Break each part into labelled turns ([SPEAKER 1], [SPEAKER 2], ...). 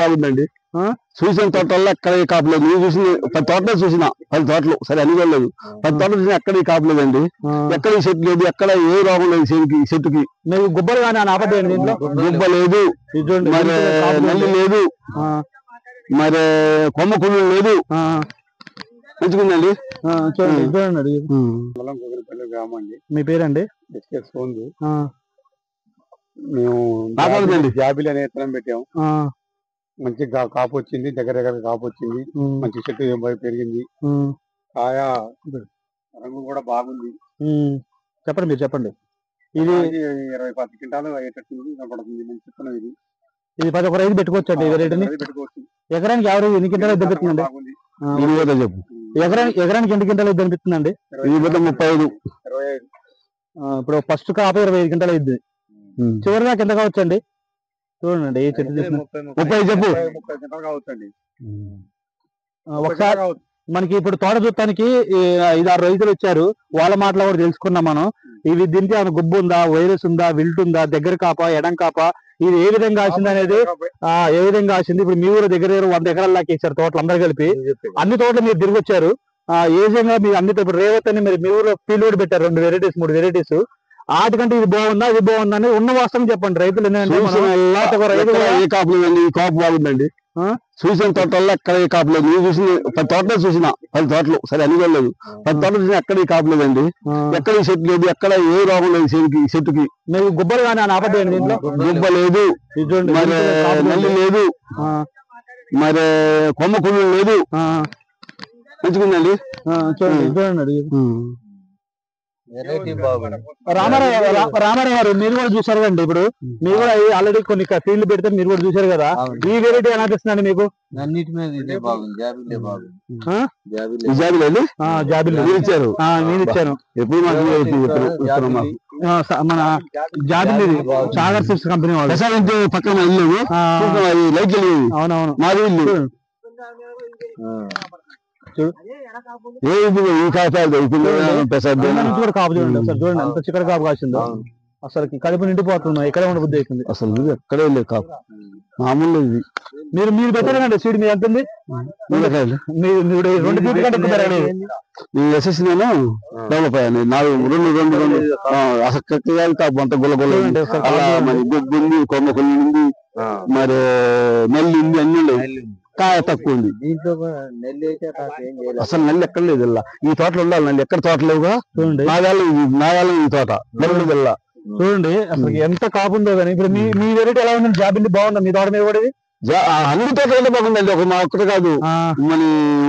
[SPEAKER 1] బాగుందండి. చూసిన తోటల్లో ఎక్కడ కాపు లేదు. నువ్వు చూసిన 10 తోటలు చూసిన 10 తోటలు సరే అని లేదు. 10 తోటలు చూసినా ఎక్కడ కాపు లేదండి. ఎక్కడ ఈ చెట్టు లేదు, ఎక్కడ ఏ రోగం లేదు చెట్టుకి.
[SPEAKER 2] మీకు గుబ్బలు కానీ ఆపదేయండి దీంట్లో.
[SPEAKER 1] గుబ్బ లేదు, మరి నల్లి లేదు, మరి కొమ్మ కుళ్ళు లేదు, మంచిగుందండి.
[SPEAKER 2] చూడండి చూడండి.
[SPEAKER 3] గ్రామం అండి.
[SPEAKER 2] మీ పేరండి?
[SPEAKER 3] మేము జాబిలి అనే విత్తనం పెట్టాము. మంచి కాపు వచ్చింది, దగ్గర కాపు వచ్చింది, మంచి చెట్టు పెరిగింది, కాయ రంగు కూడా బాగుంది.
[SPEAKER 2] చెప్పండి, మీరు చెప్పండి. ఇది
[SPEAKER 3] 20-10 క్వింటాలు అయ్యేటట్టు కనపడుతుంది. మంచి విత్తనం ఇది.
[SPEAKER 2] ఇది 11 రైతు పెట్టుకోవచ్చు అండి. ఎకరానికి యావరేజ్ ఎన్ని క్వింటాలు ఇద్దరు పెడుతుందండి? ఎకరానికి ఎన్ని క్వింటాలు ఇద్దరు పెడుతుందండి?
[SPEAKER 1] 35.
[SPEAKER 2] ఇప్పుడు ఫస్ట్ కాపు 25 క్వింటాలు అయింది. చివరిగా కింద కావచ్చండి. చూడండి ఏ చెట్టు
[SPEAKER 1] 30 చెప్పు.
[SPEAKER 2] ఒకసారి మనకి ఇప్పుడు తోట చూడటానికి 5-6 రైతులు వచ్చారు. వాళ్ళ మాటలు కూడా తెలుసుకున్నాం మనం. ఇవి దీనికి ఏమైనా గుబ్బు ఉందా, వైరస్ ఉందా, విల్ట్ ఉందా, దగ్గర కాప, ఎడం కాప, ఇది ఏ విధంగా ఆసింది అనేది ఏ విధంగా ఆసింది. ఇప్పుడు మీ ఊరు దగ్గర 100 ఎకరాల దాకా ఇచ్చారు తోటలు అందరు కలిపి. అన్ని తోటలు మీరు తిరిగి వచ్చారు. ఏ విధంగా మీరు అన్ని ఇప్పుడు రేవత్ అని మీరు మీ ఊరు ఫీల్డ్ కూడా పెట్టారు 2 వెరైటీస్ 3 వెరైటీస్. వాటికంటే ఇది బాగుందా, ఇది బాగుందా అని ఉన్న వాస్తవం చెప్పండి. రైతులు
[SPEAKER 1] ఏ కాపు లేదండి, ఈ కాపు బాగుందండి. చూసిన తోటల్లో ఎక్కడ ఏ కాపు లేదు. నువ్వు చూసిన 10 తోటలు చూసిన 10 తోటలు సరే అని లేదు. 10 తోటలు చూసినా ఎక్కడ ఈ కాపు లేదండి. ఎక్కడ ఈ చెట్టు లేదు, ఎక్కడ ఏ రోగం లేదు చెట్టుకి.
[SPEAKER 2] మీకు గుబ్బలు కానీ ఆపదేయండి దీంట్లో.
[SPEAKER 1] గుబ్బ లేదు, మరి నల్లి లేదు, మరి కొమ్మ కుళ్ళు లేదు, మంచిగుందండి.
[SPEAKER 2] చూడండి చూడండి. రామారావు గారు మీరు కూడా చూసారు కండి. ఇప్పుడు మీరు కూడా ఆల్రెడీ కొన్ని ఫీల్డ్ పెడితే మీరు కూడా చూసారు కదా. ఈ వెరైటీ ఎలా అనిపిస్తుందండి మీకు?
[SPEAKER 1] జాబిలి ఇచ్చారు.
[SPEAKER 2] నేను ఇచ్చాను మన జాబిలి సాగర్ సిప్స్ కంపెనీ వాళ్ళు
[SPEAKER 1] పక్కన ఇల్లు లైట్ వెళ్ళేది.
[SPEAKER 2] అవునవును,
[SPEAKER 1] మాది ఇల్లు.
[SPEAKER 2] కూడా కాపు చూడండి ఒకసారి. చూడండి ఎంత చిక్కడ కాపు కాసిందో. అసలు కడుపు నిండిపోతుంది. ఎక్కడ ఉండ బుద్ధి అవుతుంది.
[SPEAKER 1] అసలు ఎక్కడే లేదు కాపు, మామూలు ఇది.
[SPEAKER 2] మీరు పెట్టారండి సీడ్. మీరు ఎంత ఉంది? 2 ఫీట్ కంటే
[SPEAKER 1] ఎస్ఎస్సి నేను డెవలప్ అయ్యాను. 2 అసలు కాపు అంత గుల్ల గుంది, కొమ్మ కొల్లి ఉంది, మరి నెల్లి ఉంది, అన్ని ఉండేవి. కాయ తక్కువ ఉంది. అసలు నల్లి ఎక్కడ లేదు. ఈ తోటలో ఉండాలి నల్లి. ఎక్కడ తోట లేవుగా. చూడండి నాగాలం ఈ తోట నెల్లి వెళ్ళా.
[SPEAKER 2] చూడండి అసలు ఎంత కాపు ఉందో కానీ. ఇప్పుడు మీ వెరైటీ ఎలా ఉందండి? జాబిల్లి బాగుందా మీ తోట మీద కూడా?
[SPEAKER 1] అన్ని తోటలంటే బాగుందండి. ఒక మా ఒక్కటి కాదు, మన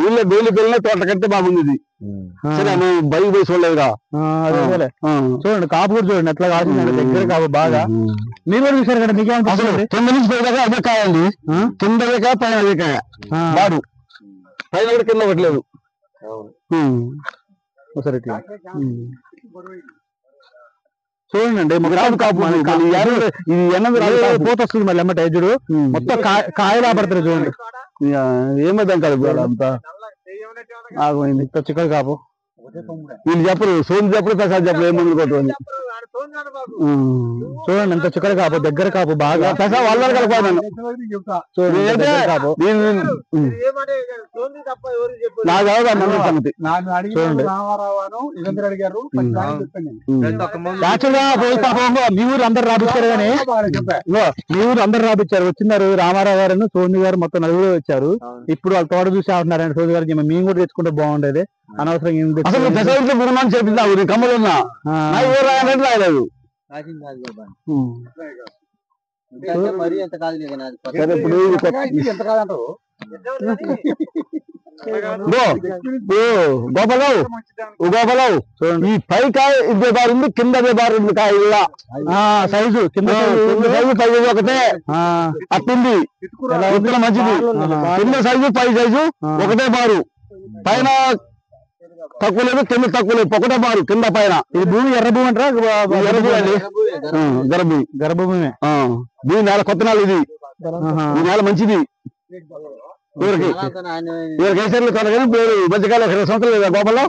[SPEAKER 1] ఊళ్ళో డైలీ వెళ్ళిన తోట కంటే బాగుంది ఇది. సరే మేము బయట పోయి చూడలేదుగా.
[SPEAKER 2] చూడండి కాపు కూడా చూడండి ఎట్లా కాసిందండి. దగ్గర కాపు బాగా. మీరు కూడా చూసారు కదా. మీకేమనిపిస్తుంది?
[SPEAKER 1] కింద నుంచి పైదాకా అదే కాయండి. కింద కాయ పైన అదే కాయ. బాడు పైన కూడా కింద పెట్టలేదు.
[SPEAKER 2] సరే చూడండి కాపు పోత వస్తుంది మళ్ళీ ఎమ్మట ఎజ్జుడు మొత్తం కాయలు ఆపడతారు. చూడండి
[SPEAKER 1] ఏమైంది కాదు అంతా
[SPEAKER 2] ఆగమైంది. చిక్కడి కాపు
[SPEAKER 1] వీళ్ళు చెప్పరు, సోని చెప్పరు, ప్రసాద్ చెప్పరు ఏముంది కొట్టుకొని.
[SPEAKER 2] చూడండి ఎంత చిక్కడి కాపు, దగ్గర కాపు బాగా.
[SPEAKER 1] ప్రసాద్ వాళ్ళ కలపాను.
[SPEAKER 2] మీ ఊరు అందరు రాపించారు కానీ మీ ఊరు అందరు రాపించారు. వచ్చినారు రామారావు గారు, సోని గారు, మొత్తం 4 వచ్చారు. ఇప్పుడు వాళ్ళు తోట చూసి ఆడుతున్నారని సోని గారికి మేము కూడా తెచ్చుకుంటే బాగుండేది. అనవసరంగా
[SPEAKER 1] చేపిద్దాం కమ్మలు ఉన్నా రాయలేదు. గోపాలరావు ఈ పై కాయ ఇదే బారు ఉంది, కింద అదే బారు ఉంది. కాయ సైజు కింద సైజు పై ఒకటే అట్టుంది. మంచిది. కింద సైజు పై సైజు ఒకటే బారు. పైన తక్కువ లేదు, కింద తక్కువ లేదు, ఒకటే బారు కింద పైన. ఇది భూమి ఎర్ర భూమి అంటారా? ఎర్ర భూమి అండి, గర్భభూమి. భూమి నేల కొత్త నేల ఇది. ఈ నేల మంచిది. ఎవరికి వేసారు త్వరగా పేరు మధ్యకాలం 20 సంవత్సరాలు లేదా గోపాల్లో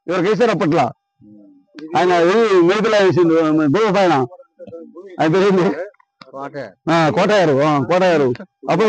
[SPEAKER 1] ఎవరికి వేసారు అప్పట్లో. ఆయన మేకలా వేసిండు భూమి పైన. ఆయన పేరు కోటగారు అప్పుడు